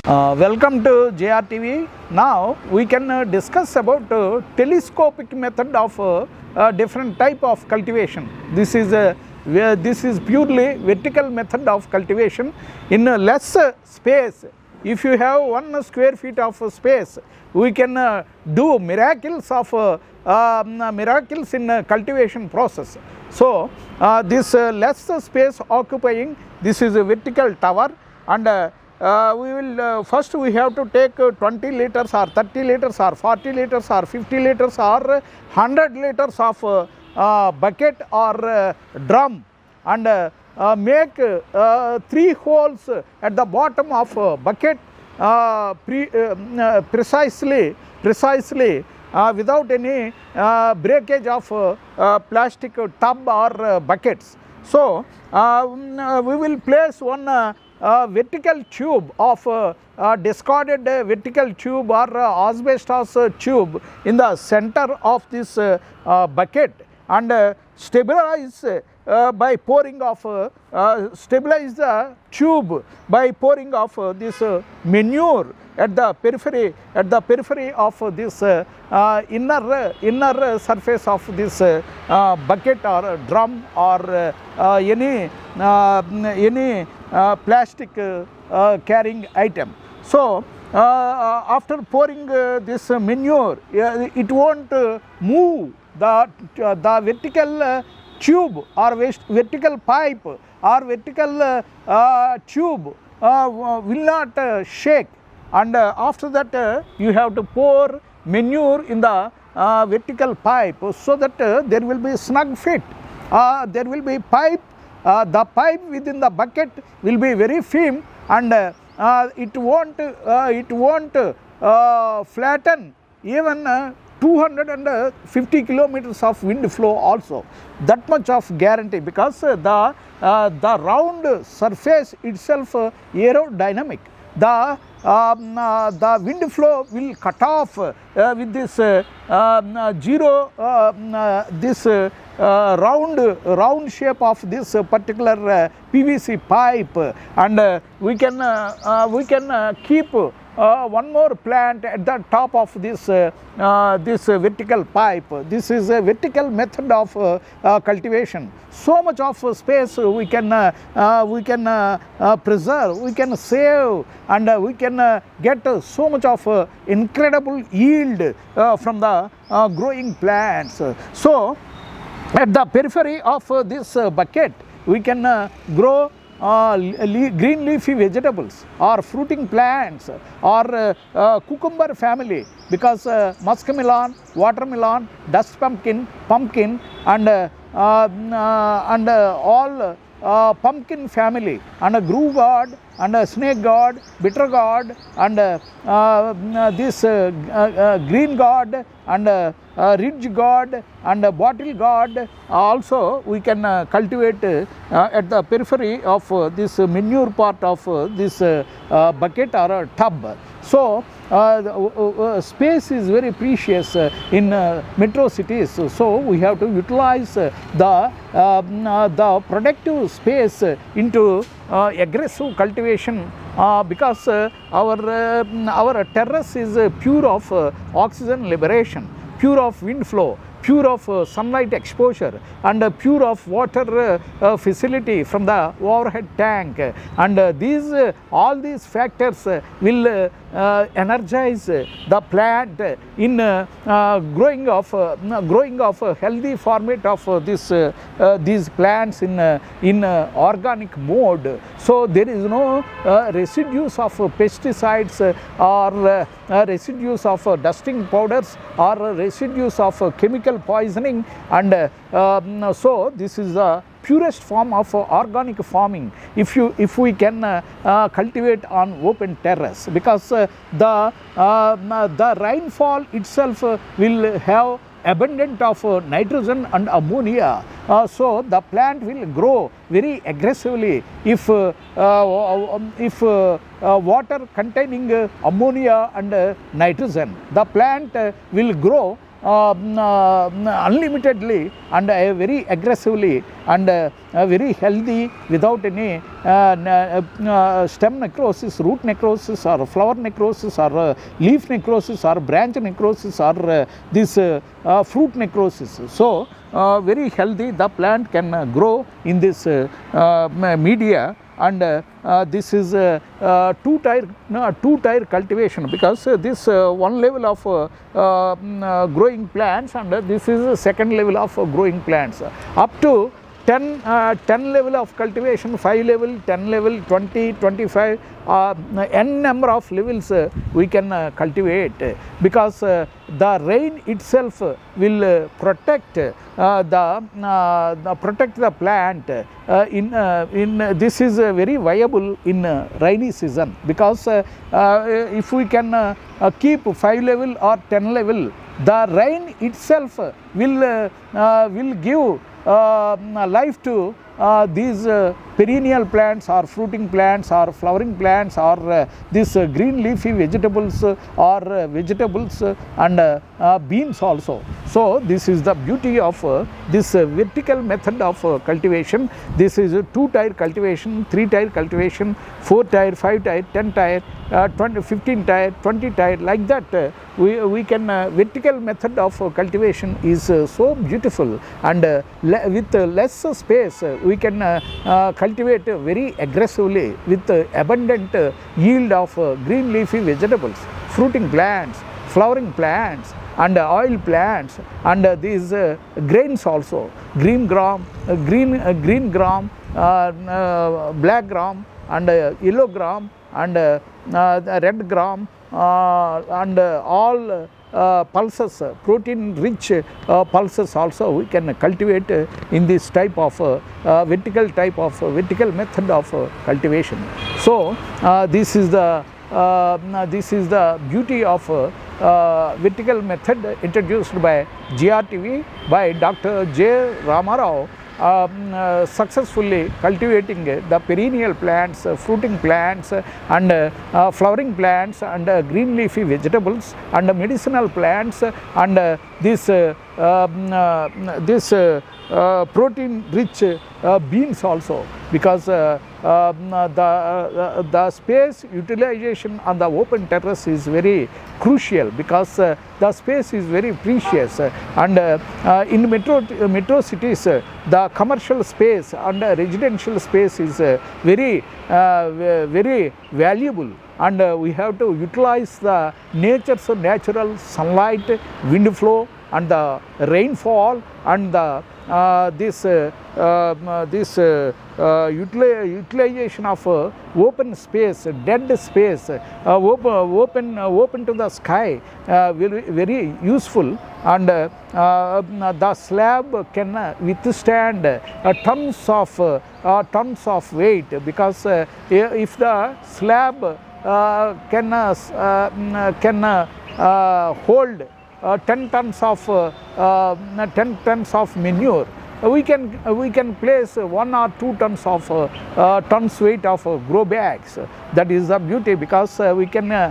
Welcome to JRTV. Now we can discuss about telescopic method of different type of cultivation. This is purely vertical method of cultivation in less space. If you have 1 square feet of space, we can do miracles in cultivation process. So this less space occupying, this is a vertical tower, and we will first we have to take 20 liters or 30 liters or 40 liters or 50 liters or 100 liters of bucket or drum, and make 3 holes at the bottom of bucket precisely without any breakage of plastic tub or buckets. So we will place one vertical tube of discarded vertical tube or asbestos tube in the center of this bucket, and stabilize by pouring of stabilize the tube by pouring of this manure at the periphery of this inner surface of this bucket or drum or any plastic carrying item. So after pouring this manure, it won't move the vertical tube or vertical pipe or vertical tube will not shake, and after that you have to pour manure in the vertical pipe so that there will be snug fit. There will be pipe, the pipe within the bucket will be very firm, and it won't flatten even 250 kilometers of wind flow also. That much of guarantee, because the round surface itself aerodynamic. The wind flow will cut off with this round shape of this particular PVC pipe, and we can keep one more plant at the top of this vertical pipe. This is a vertical method of cultivation. So much of space we can preserve, we can save, and we can get so much of incredible yield from the growing plants. So at the periphery of this bucket, we can grow green leafy vegetables or fruiting plants or cucumber family, because muskmelon, watermelon, dust pumpkin, and all pumpkin family, and a groove gourd, and a snake gourd, bitter gourd, and this green gourd, and ridge gourd, and bottle gourd also we can cultivate at the periphery of this manure part of this bucket or tub. So space is very precious in metro cities, so we have to utilize the productive space into aggressive cultivation, because our terrace is pure of oxygen liberation, pure of wind flow, pure of sunlight exposure, and pure of water facility from the overhead tank, and all these factors will energize the plant in growing of a healthy format of these plants in organic mode. So there is no residues of pesticides or residues of dusting powders or residues of chemical poisoning, and so this is the purest form of organic farming if we can cultivate on open terrace, because the rainfall itself will have abundant of nitrogen and ammonia, so the plant will grow very aggressively if water containing ammonia and nitrogen. The plant will grow unlimitedly and very aggressively and very healthy without any stem necrosis, root necrosis or flower necrosis or leaf necrosis or branch necrosis or this fruit necrosis. So very healthy the plant can grow in this media. And this is two-tier cultivation, because this one level of growing plants and this is the second level of growing plants. Up to 10 level of cultivation, 5 level, 10 level, 20, 25, n number of levels we can cultivate, because the rain itself will protect the plant. In this is very viable in rainy season, because if we can keep 5 level or 10 level, the rain itself will give life to these perennial plants or fruiting plants or flowering plants or these green leafy vegetables or vegetables and beans also. So this is the beauty of this vertical method of cultivation. This is a 2-tier cultivation, 3-tier cultivation, 4-tier, 5-tier, 10-tier, 15 tier, 20 tier, like that. We can vertical method of cultivation is so beautiful, and with less space we can cultivate very aggressively with abundant yield of green leafy vegetables, fruiting plants, flowering plants and oil plants, and these grains also, green gram, black gram and yellow gram and red gram and all pulses, protein rich pulses also we can cultivate in this type of vertical method of cultivation. So this is the beauty of vertical method introduced by JRTV by Dr. J. Ramarao, successfully cultivating the perennial plants, fruiting plants and flowering plants and green leafy vegetables and medicinal plants and this protein rich beans also, because the space utilization on the open terrace is very crucial, because the space is very precious, and in metro cities the commercial space and residential space is very valuable, and we have to utilize the nature's natural sunlight, wind flow and the rainfall and the utilization of open space, dead space, open to the sky, very useful, and the slab can withstand tons of weight, because if the slab can hold 10 tons of manure, we can place 1 or 2 tons of tons weight of grow bags. That is the beauty, because we can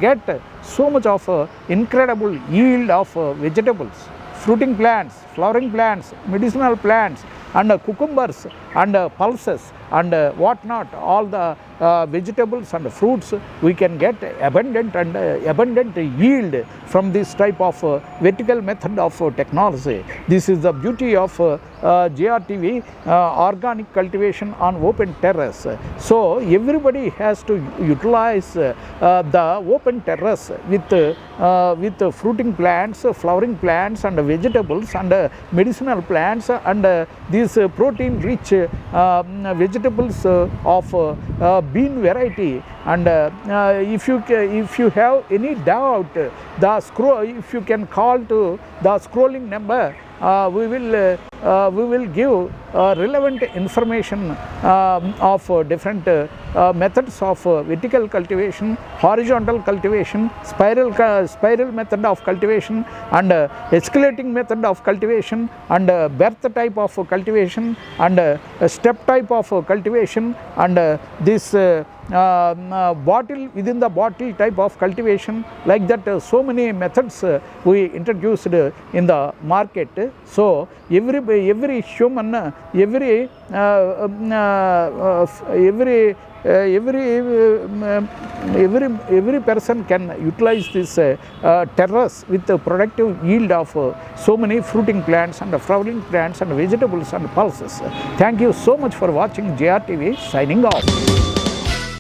get so much of incredible yield of vegetables, fruiting plants, flowering plants, medicinal plants and cucumbers and pulses and whatnot, all the vegetables and fruits we can get abundant yield from this type of vertical method of technology. This is the beauty of JRTV, organic cultivation on open terrace. So everybody has to utilize the open terrace with fruiting plants, flowering plants and vegetables and medicinal plants and these protein rich vegetables of bean variety. And if you have any doubt, if you can call to the scrolling number, we will give relevant information of different methods of vertical cultivation, horizontal cultivation, spiral method of cultivation and escalating method of cultivation and birth type of cultivation and step type of cultivation and this bottle within the bottle type of cultivation, like that so many methods we introduced in the market. So every human, every person can utilize this terrace with the productive yield of so many fruiting plants and flowering plants and vegetables and pulses. Thank you so much for watching JRTV, signing off.